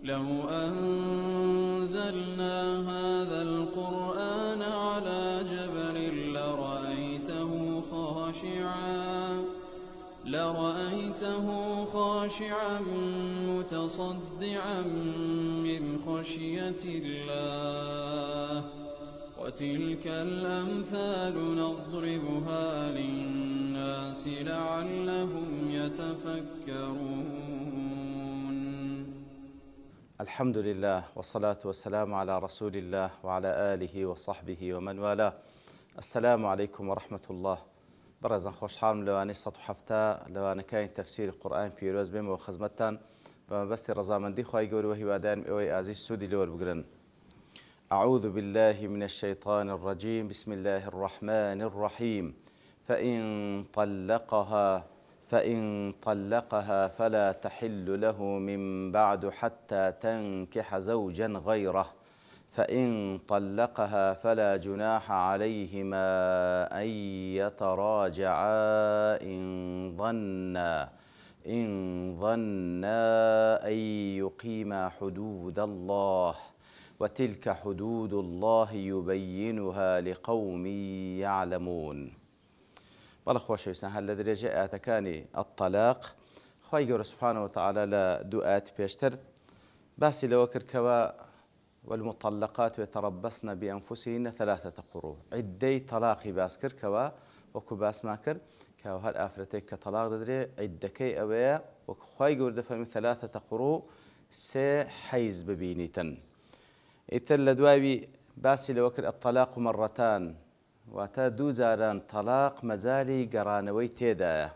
لو أنزلنا هذا القرآن على جبل لرأيته خاشعا متصدعا من خشية الله وتلك الأمثال نضربها للناس لعلهم يتفكرون. الحمد لله والصلاة والسلام على رسول الله وعلى آله وصحبه ومن والاه. السلام عليكم ورحمة الله. برزن خوشحالم لواني سطو حفتا لواني كاين تفسير القرآن بيروز بهم وخزمتان بمبستي رضامندي خواهي قولي وهي وادان اوي آزيز سودي لور بقرن. أعوذ بالله من الشيطان الرجيم. بسم الله الرحمن الرحيم. فإن طلقها فلا تحل له من بعد حتى تنكح زوجا غيره. فإن طلقها فلا جناح عليهما أن يتراجعا إن ظنا أن يقيما حدود الله وتلك حدود الله يبينها لقوم يعلمون. بەڵە خۆشەویستان هەر لە درێژەی ئاەتەکانی الطلاق خوای گەورە سوبحانەوە وتەعالە لە دوو ئاەتی پێشتر باسی لەوە کردکەوە والمطلقات يتربصن بأنفسهن ثلاثة قروء عدەی تەلاقی باس کردکەوە وەکو باسمان کرد کە هەر ئافرەتێک کە تەلاق دەدرێ عیدەکەی ئەوەیە وەکو خوای گەورە دەفەرمێ ثلاثة قروء سێ حەیز ببینیتن. ئیتر لە دوایوی باسی لەوە کرد الطلاق مرتان واتە دوو جاران تەلاق مەجالی گەڕانەوەی تێدایە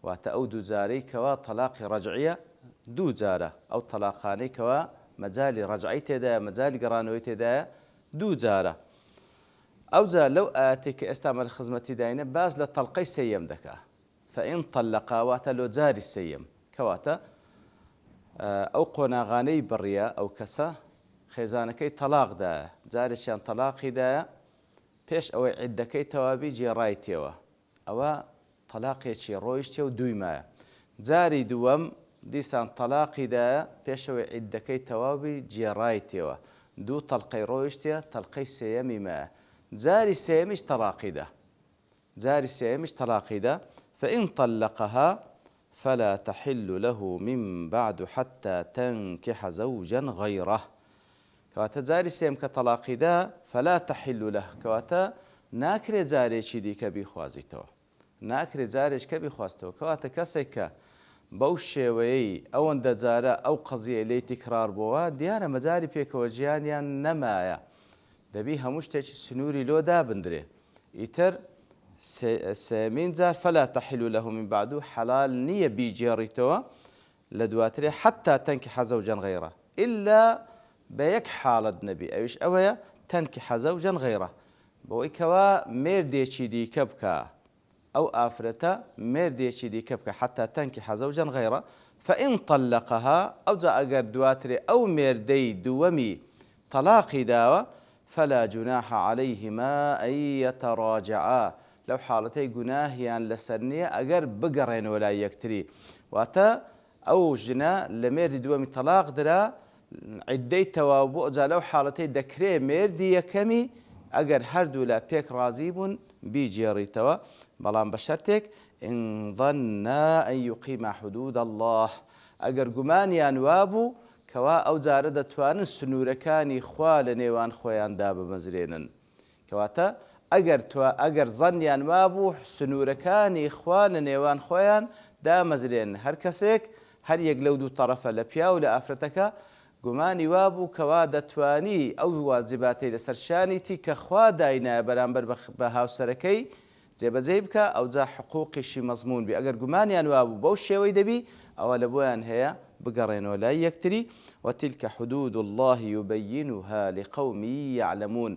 واتە ئەو دوو جارەی کەوا تەلاقی ڕەجعیە دوو جارە ئەو تەلاقانەی کەوا مەجالی ڕەجعی تێدایە مەجالی گەڕانەوەی تێدایە دوو جارە. ئەوجا لەو ئاەتێک کە ئێستا لە خزمەتی داینە باز لە تەڵقەی سەیەم دەکا. فئین طەلەقا واتە لۆ جاری سەیەم کەواتە ئەو قۆناغانەی بڕیە ئەو کەسە خێزانەکەی تەلاقدایە جارێکیان تەلاقیدایە پێش ئەوەی عیدەکەی تەواوی جێڕایتەوە ئەوە تەلاقێکی ڕۆیشتێ و دووی مایە. جاری دووەم دیسان تەلاقیدایە پێشەوەی عیدەکەی تەواوی جێڕایتەوە دوو تەڵقەی ڕۆیشتە تەڵقەی سێیەمی مایە. جاری سێیەمیش تەلاقیدا فإن طلقها فلا تحل له من بعد حتى تنكح زوجا غيره. کەواتە جاری سێم کە تەلاقیدا فلا تحل له کەواتە ناکرێت جارێکی دیکە بیخوازیتەوە ناکرێت جارێککە بیخواستەوە کەواتە کەسێک کە بەو شێوەیەی ئەوەندە جارە ئەو قەزیە لێی تکرار بووە دیارە مەجاری پێکەوە ژیانیان نەمایە دەبی هەموو شتێکی سنووری لۆ دابدرێ. ئیتر سێمین جار فلا تحل له من بعد حەلال نییە بیجێڕیتەوە لە دواترێ حتا تەنکیح زەوجا غەیرە ئیلا بەیەک حاڵەت نەبی ئەویش ئەوەیە تەنکیح زەوجا غەیرە بەوەی کەوا مێردێکی دیکە بکە ئەو ئافرەتە مێردێکی دیکە بکە حتا تەنکیح زەوجا غەیرە. فئین طەلەقەها ئەوجا ئەگەر دواترێ ئەو مێردەی دووەمی تەلاقی داوە فلا جناح عليهما أن يتراجعا لەو حاڵەتەی گوناهیان لەسەر نییە ئەگەر بگەڕێنەوە لای یەکتری واتە ئەو ژنە لە مێردی دووەمی تەلاق درا عیدەی تەواو بوو ئەجا لەو حاڵەتەی دەکرێ مێردی یەکەمی ئەگەر هەردوو لە پێک ڕازی بوون بیجێڕیتەوە بەڵام بە شەرتێک ئین ظەنا ئەن یوقیما حودود الله ئەگەر گومانیان وابوو کەوا ئەو جارە دەتوانن سنوورەکانی خوا لە نێوان خۆیاندا بمەزرێنن کەواتە ئەگەر زەنیان وابوو سنوورەکانی خوا لە نێوان خۆیان دامەزرێن هەر کەسێک هەر یەک لەو دوو تەرەفە لە پیا و لە ئافرەتەکە گومانی وابوو کەوا دەتوانی ئەو واجباتەی لەسەر شانیتی کە خوا داینایە بەرامبەر بە هاوسەرەکەی جێبەجێ بکە ئەوجا حقوقیشی مەزمون بی ئەگەر گومانیان وابوو بەو شێوەی دەبی ئەوە لە بۆیان هەیە بگەڕێنەوە لای یەکتری وتلك حدود الله يبينها لقوم يعلمون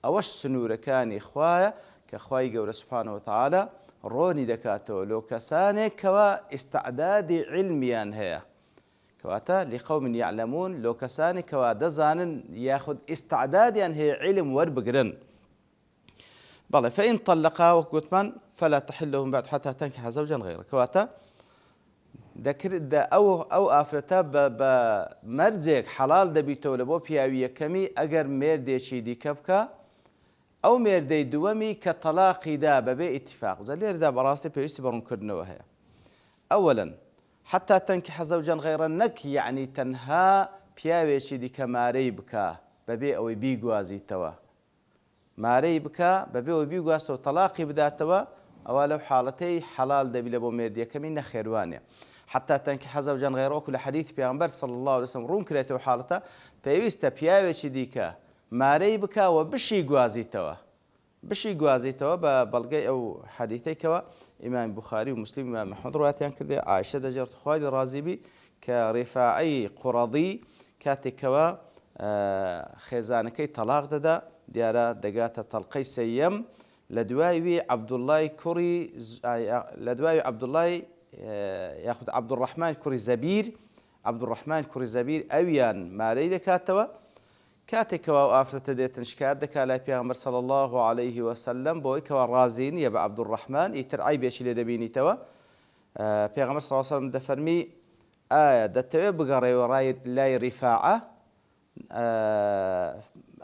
ئەوەش سنوورەکانی خوایە کە خوای گەورە سوبحانەوە وتەعالە ڕۆنی دەکاتەوە لۆ کەسانێک کەوا ئیستعدادی علمیان هەیە کەواتە لقوم يعلمون لۆ کەسانێک کەوا دەزانن یاخود ئیستعدادیان هەیە علم وەربگرن. بەڵێ فإن طلقها وەکو گوتمان فلا تحل له من بعد حتى تنكح زوجا غيره کەواتە دەکرد ئەو ئافرەتە بە مەرجێک حەڵال دەبیتەوە لە بۆ پیاوی یەکەمی ئەگەر مێردێکی دیکە بکە ئەو مێردەی دووەمی کە تەلاقیدا بەبێ ئیتیفاق جا لێرەدا بەڕاستی پێویستی بەڕوونکردنەوە هەیە ئەوەلەن حتا تەنکیح زەوجەن غەیرە نەک یعنی تەنها پیاوێکی دیکە مارەی بکە بەبێ ئەوەی بیگوازیتەوە مارەی بکە بەبێ ئەوەی بیگواستەوە تەلاقی بداتەوە ئەوە لەو حاڵەتەی حەڵال دەبی لە بۆ مێردیەکەمی نەخێوانێ حتا تەنکیح زەوجەن غەیرە وەکو لە حەدیث پێغەمبەر صلی الله علیه وسلم ڕوون کرێتەوە حاڵەتە پێویستە پیاوێکی دیکە مارەی بکەوە بشی گوازیتەوە بە بەڵگەی ئەو حەدیثەیەکەوە ئیمام بوخاری و مسلم ئیمام محمەد ڕواتیان کردێ عایشە دەجێت خوای ڕازیبی کە ڕیفاعی قوڕەضی کاتێکەوە خێزانەکەی تەلاق دەدا دیارە دەگاتە تەڵقەی سەیەم لە دوای عەبدوڵڵای یاخود عەبدوڕەحمان کوڕی زەبیر ئەویان مارەی دەکاتەوە کاتێکەوە ئەو ئافرەتە دێتن شکات دەکات لای پێغەمبەر صلی الله عليه وسلم بۆی کەوا ڕازی نییە بە عەبدوڕەحمان ئیتر عەیبێکی لێ دەبینیتەوە پێغەمبەر صلی الله عليه وسلم دەفەرمی ئایا دەتەوێت بگەڕێەوە لای ڕیفاعە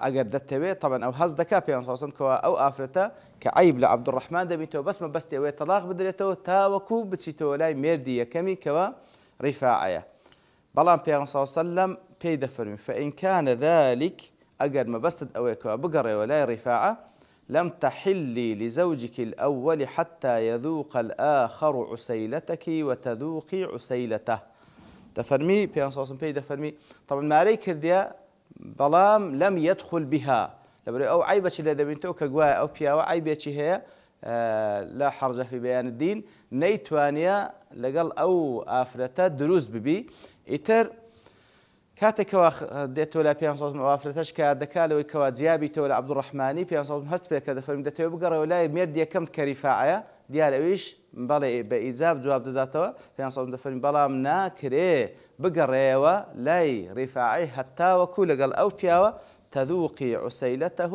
ئەگەر دەتەوێت طبعا ئەو هەست دەکات پێغەمبەر صلی الله عليه وسلم کەوا ئەو ئافرەتە کە عەیب لە عەبدوڕەحمان دەبینیتەوە بەس مەبەستی ئەوەیە تەلاق بدرێتەوە تاوەکو بچیتەوە لای مێردی یەکەمی کەوا ڕیفاعەیە بەڵام پێغەمبەر صلی الله عليه وسلم پێی دەفەرمی فإن كان ذلك ئەگەر مەبەستت ئەوەیەکەوە بگەڕێەوە لای ڕیفاعە لم تحلي لزوجك الأول حتى يذوق الآخر عسيلتك وتذوقي عسيلته دەفەرمی پێغەمبەر صلی الله عليه وسلم پێی دەفەرمی طبعا مارەی کردیە بەڵام لم يدخل بها لەبەرەوەی ئەو عیبەی لێ دەبینێتەوە کە گوایە ئەو پیاوە عیبێکی هەیە لا حرج في بيان الدين نەیتوانیە لەگەڵ ئەو ئافرەتە دروست ببی ئیتر کاتێکەوە دێتەوە لای پێغەمبەر صلی الله عليه وسلم ئەو ئافرەتەش کار دەکات لەوەی کەوا جیابیتەوە لە عەبدوڕەحمانی پێغەمبەر صلی الله عليه وسلم هەست پێ کە دەفەرمی دەتەوێت بگەڕێەوە لای مێردی یەکەم کە ریفاعەیە دیارە ئەویش بەڵێ بە ئیجاب جواب دەداتەوە پێغەمبەر صلی الله عليه وسلم دەفەرمی بەڵام ناکرێ بگەڕێەوە لای ریفاعەی هەتاوەکو لەگەڵ ئەو پیاوە تذوقي عسيلته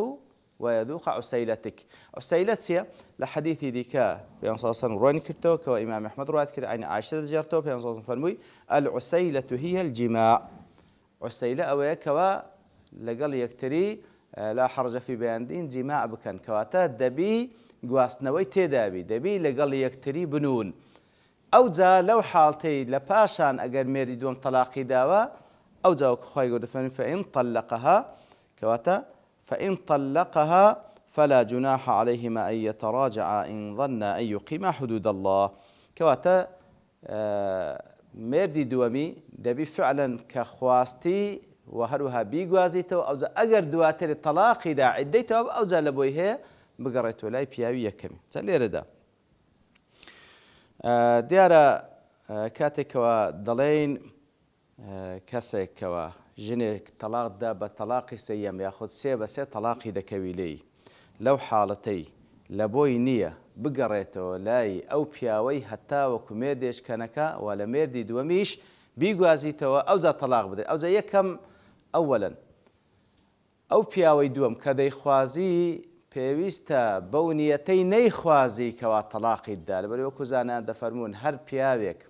ويذوق عسيلتك عسيلت چییە لە حەدیثی دیکە پێغەمبەر صلی الله عليه وسلم ڕوانی کردەوە کەەوە ئیمام ئەحمەد ڕوات کرد عینی عایشە دەجێڕێتەوە پێغەمبەر صلی الله عليه وسلم فەرمووی العسيلة هي الجماع عسيلة ئەوەیە کەوا لەگەڵ یەکتری لا حرج في بيان الدين جیماع بکەن کەواتە دەبی گواستنەوەی تێدابی دەبی لەگەڵ یەکتری بنون ئەو جا لەو حاڵتەی لە پاشان ئەگەر مێردی دووەم تەلاقی داوە ئەو جاوەکە خوای گەورە دەفەرمێ فإن طلقها کەواتە فإن طلقها فلا جناح عليهما أن يتراجعا إن ظنا أن يقيما حدود الله کەواتە مێردی دووەمی دەبی فعلا کە خواستی و هەروەها بیگوازیتەوە ئەوجا ئەگەر دواتر تەلاقیدا عیددەیتەوە ئەوجا لە بۆی هەیە بگەڕێتەوە لای پیاوی یەکەمی جا لێرەدا دیارە کاتێکەوە دەڵێن کەسێکەوە ژنێک تەلاقدا بە تەلاقی سەیەم یاخود سێ بە سێ تەلاقی دەکەوی لێی لەو حاڵەتەی لە بۆی نییە بگەڕێتەوە لای ئەو پیاوەی هەتاوەکو مێردێشکەنەکە و لە مێردی دووەمیش بیگوازیتەوە ئەوجا تەلاق بدرێت ئەوجا یەکەم ئەوەلەن ئەو پیاوەی دووەم کە دەیخوازی پێویستە بەو نیەتەی نەیخوازی کەوا تەلاقیتدا لەبەرەوەی وەکو زانایان دەفەرموون هەر پیاوێک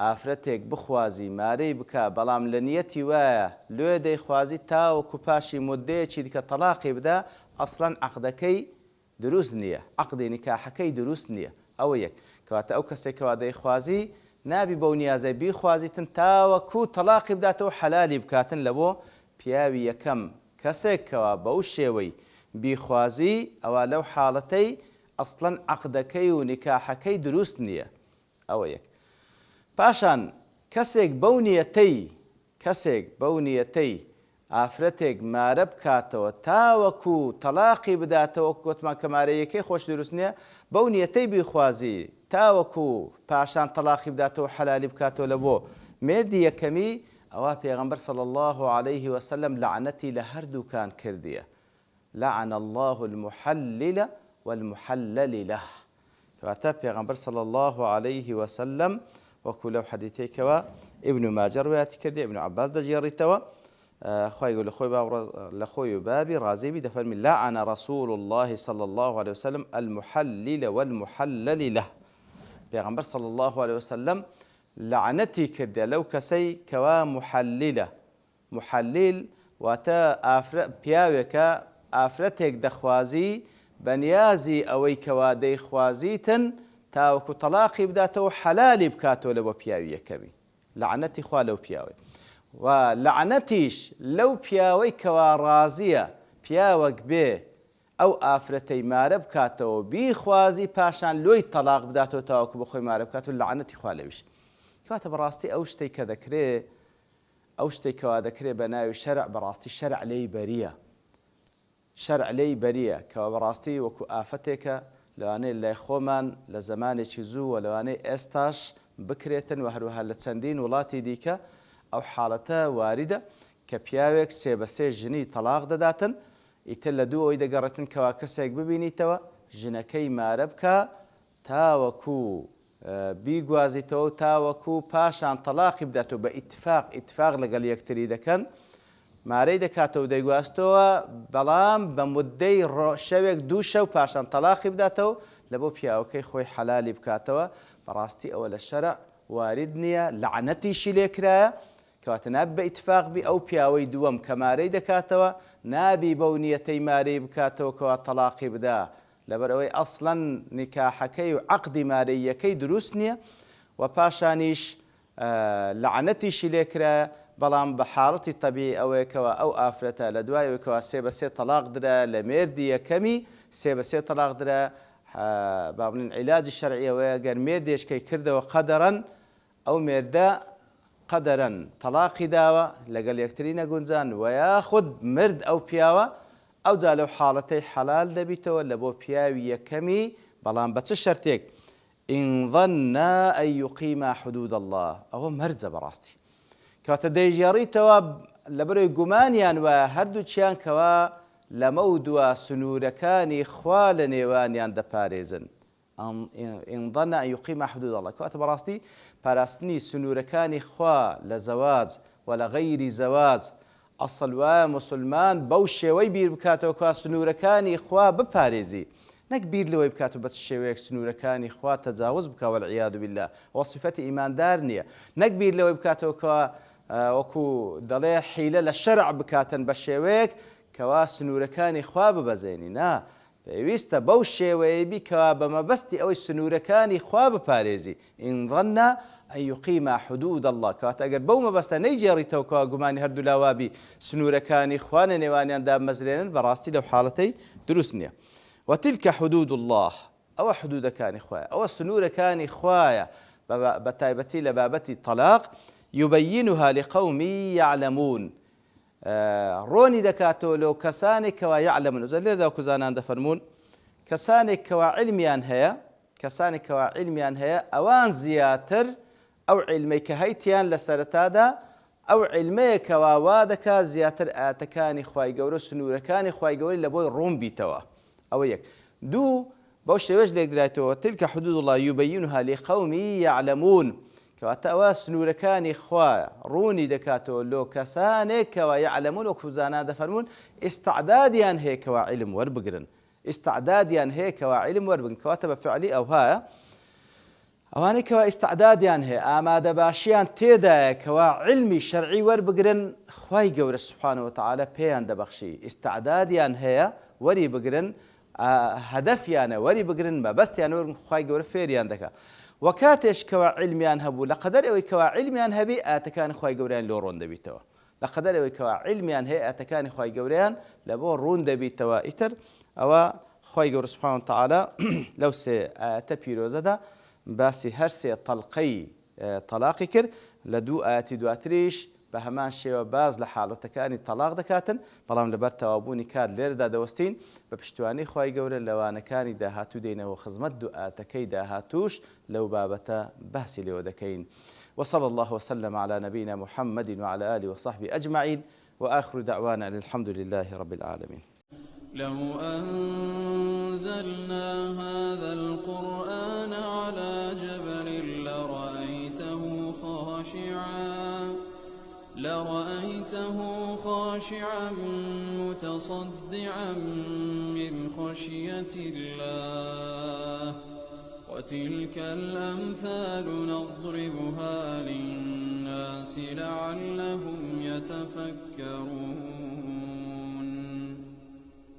ئافرەتێک بخوازی مارەی بکە بەڵام لە نیەتی وایە لێ دەیخوازی تاوەکو پاشی مودەیەکی دیکە تەلاقی بدا ئەسڵەن عەقدەکەی دروست نییە عەقدی نیکاحەکەی دروست نییە ئەوە یەک کەواتە ئەو کەسێکەوە دەیخوازی نابی بەو نیازەی بیخوازیتن تاوەکو تەلاقی بداتەوە حەلالی بکاتن لە بۆ پیاوی یەکەم کەسێکەوە بەو شێوەی بیخوازی ئەوە لەو حاڵەتەی ئەسڵەن عەقدەکەی و نیکاحەکەی دروست نییە ئەوە یەک پاشان کەسێک بەو نیەتەی ئافرەتێک مارە بکاتەوە تاوەکو تەلاقی بداتەوە کۆتمان کە مارەیەکەی خۆش دروست نییە بەو نیەتەی بیخوازی تاوەکو پاشان تەلاقی بداتەوە حەلالی بکاتەوە لە بۆ مێردی یەکەمی ئەوە پێغەمبەر صلی الله عليه وسلم لعنەتی لە هەردووکان کردیە لعن الله المحلل والمحلل له کەواتە پێغەمبەر صلی الله عليه وسلم وەکو لەو حەدیثێکەوە ئیبن ماجە ڕوایەتی کردی ئیبن عەباس دەجێڕیتەوە خوای لە خۆی و بابی ڕازیبی دەفەرمی لعن رسول الله صلى الله عليه وسلم المحلل والمحلل له پێغەمبەر صلى الله عليه وسلم لعنەتی کردێ لەو کەسەی کەوا محەلیلە. محەلیل واتە پیاوێکە ئافرەتێک دەخوازی بەنیازی ئەوەی کەوا دەیخوازیتن تاوەکو تەلاقی بداتەوە حەلالی بکاتەوە لە بۆ پیاوی یەکەمی. لعنەتی خوا لەو پیاوەی و لعنەتیش لەو پیاوەی کەوا ڕازیە پیاوەک بێ ئەو ئافرەتەی مارە بکاتەوە بیخوازی پاشان لۆی تەلاق بداتەوە تاوەکو بەخۆی مارە بکاتەوە لعنەتی خوا لەویش. کەواتە بەڕاستی ئەو شتێک کە دەکرێت ئەو شتێک کەوا دەکرێت بە ناوی شەرع بەڕاستی شەرع لێی بەریە. شەرع لێی بەریە کەوا بەڕاستی وەکو ئافەتێکە لەوانەیە لای خۆمان لە زمانێکی زوو و لەوانەیە ئێستاش بکرێتن و هەروەها لە چەندین وڵاتی دیکە ئەو حاڵەتە واریدە کە پیاوێک سێ بە سێ ژنی تەلاق دەداتن ئیتر لە دوو ئەوی دەگەڕێتن کەوا کەسێک ببینیتەوە ژنەکەی مارە بکە تاوەکو بیگوازیتەوە و تاوەکو پاشان تەلاقی بداتەوە بە ئیتفاق لەگەڵ یەکتری دەکەن مارەی دەکاتەوە دەیگواستەوە بەڵام بە مودەی شەوێک دوو شەو پاشان تەلاقی بداتەوە لە بۆ پیاوەکەی خۆی حەلالی بکاتەوە. بەڕاستی ئەوە لە شەرع وارد نییە لعنەتیشی لێکرایە کەواتە نابی بە ئیتفاق بی ئەو پیاوەی دووەم کە مارەی دەکاتەوە نابی بەو نیەتەی مارەی بکاتەوە کەوا تەلاقی بدا لەبەر ئەوەی ئەسڵەن نیکاحەکەی و عەقدی مارەی یەکەی دروست نییە و پاشانیش لعنەتیشی لێکرایە. بەڵام بە حاڵەتی تەبیعی ئەوەیەکەوە ئەو ئافرەتە لە دوایەوەکەوە سێ بە سێ تەلاق درا لە مێردی یەکەمی سێ بە سێ تەلاق درا با بڵێن عیلاجی شەرعیەوەیە گەر مێردێشکەی کردەوە قەدەرەن ئەو مێردە قەدەرەن تەلاقی داوە لەگەڵ یەکتری نەگونجان و یاخود مرد ئەو پیاوە ئەو جا لەو حاڵەتەی حەلال دەبیتەوە لە بۆ پیاوی یەکەمی بەڵام بە چ شەرتێک ئین ظەننا ئەن یوقیما حودود الله ئەوە مەرجە بەڕاستی کەواتە دەیژێڕیتەوە لەبەرەوەی گومانیان وایە هەردووچیان کەوا لەمە و دووە سنوورەکانی خوا لە نێوانیان دەپارێزن. ئین ظەننا ئەن یوقیما حودود الله کەواتە بەڕاستی پاراستنی سنوورەکانی خوا لە زەواج و لە غەیری زەواج ئەسڵ وایە موسڵمان بەو شێوەی بیر بکاتەوە کوا سنوورەکانی خوا بپارێزی نەک بیر لەوەی بکاتەوە بە شێوەیەک سنوورەکانی خوا تەجاوز بکە وەالعیاذ بالله وەصفەتی ئیماندار نییە. نەک بیر لەوەی بکاتەوە کەوا وەکو دەڵێ حیلە لە شەرع بکاتن بە شێوەیەک کەوا سنوورەکانی خوا ببەزێنی نا پێویستە بەو شێوەیە بیکەوا بە مەبەستی ئەوەی سنوورەکانی خوا بپارێزی. ئین ظەننا ئەن یوقیما حودود الله کەواتە ئەگەر بەو مەبەستە نەیجێڕیتەوە کەوا گومانی هەردوو لاوابی سنوورەکانی خوا لە نێوانیاندا مەزرێنن بەڕاستی لەو حاڵەتەی دروست نییە. وتلك حدود الله ئەوە حدودەکانی خوایە ئەوە سنوورەکانی خوایە بە تایبەتی لە بابەتی تەلاق يبينها لقوم يعلمون ڕۆنی دەکاتەوە لەو کەسانێک کەوا يعلمون لێردا کوزانان دەفەرمون کەسانێک کەوا علمیان هەیە ئەوان زیاتر ئەو علمەی کە هەیتیان لە سەرەتادا ئەو علمەیە کەوا وا دەکات زیاتر ئاەتەکانی خوای گەورە سنوورەکانی خوای گەورەی لە بۆی ڕوون بیتەوە. ئەوە یەک. دوو بەو شێوەش لێکدرایەوە تلك حدود الله يبينها لقوم يعلمون کەواتە ئەوە سنوورەکانی خوایە ڕوونی دەکاتەوە لۆ کەسانێک کەوا يعلمون وەکو زانان دەفەرمون ئیستعدادیان هەیە کەوا علم وەربگرن ئیستعدادیان هەیە کەوا علم وەربگرن کەواتە بە فعلی ئەو هایە ئەوانەی کەوا ئیستعدادیان هەیە ئامادە باشیان تێدایە کەوا علمی شەرعی وەربگرن خوای گەورە سوبحانەه وتعالە پێیان دەبەخشی ئیستعدادیان هەیە وەری بگرن هەدەفیانە وەری بگرن مەبەستیان وەرن خوای گەورە فێریان دەکات. وەکاتێش کەوا علمیان هەبوو لە قەدەر ئەوەی کەوا علمیان هەبی ئاەتەکانی خوای گەورەیان لۆ ڕۆن دەبیتەوە لە قەدەر ئەوەی کەوا علمیان هەیە ئاەتەکانی خوای گەورەیان لە بۆ ڕوون دەبیتەوە. ئیتر ئەوە خوای گەورە سوبحانەه وتعالە لەو سێ ئاەتە پیرۆزەدا باسی هەر سێ تەڵقەی تەلاقی کرد لە دوو ئاەتی دواتریش بە هەمان شێوە باز لە حاڵەتەکانی تەلاق دەکاتن بەڵام لەبەر تەوابوونی کار لێرەدا دەوەستین بە پشتیوانی خوای گەورە لەوانەکانی داهاتوو دێنەوە خزمەت دوو ئاەتەکەی داهاتووش لەو بابەتە باسی لێوە دەکەین. وصلى الله وسلم على نبينا محمد وعلى آله وصحبه أجمعين وآخر دعوانا الحمد لله رب العالمين. لو أنزلنا هذا القرآن على جبل لرأيته خاشعا متصدعا من خشية الله وتلك الأمثال نضربها للناس لعلهم يتفكرون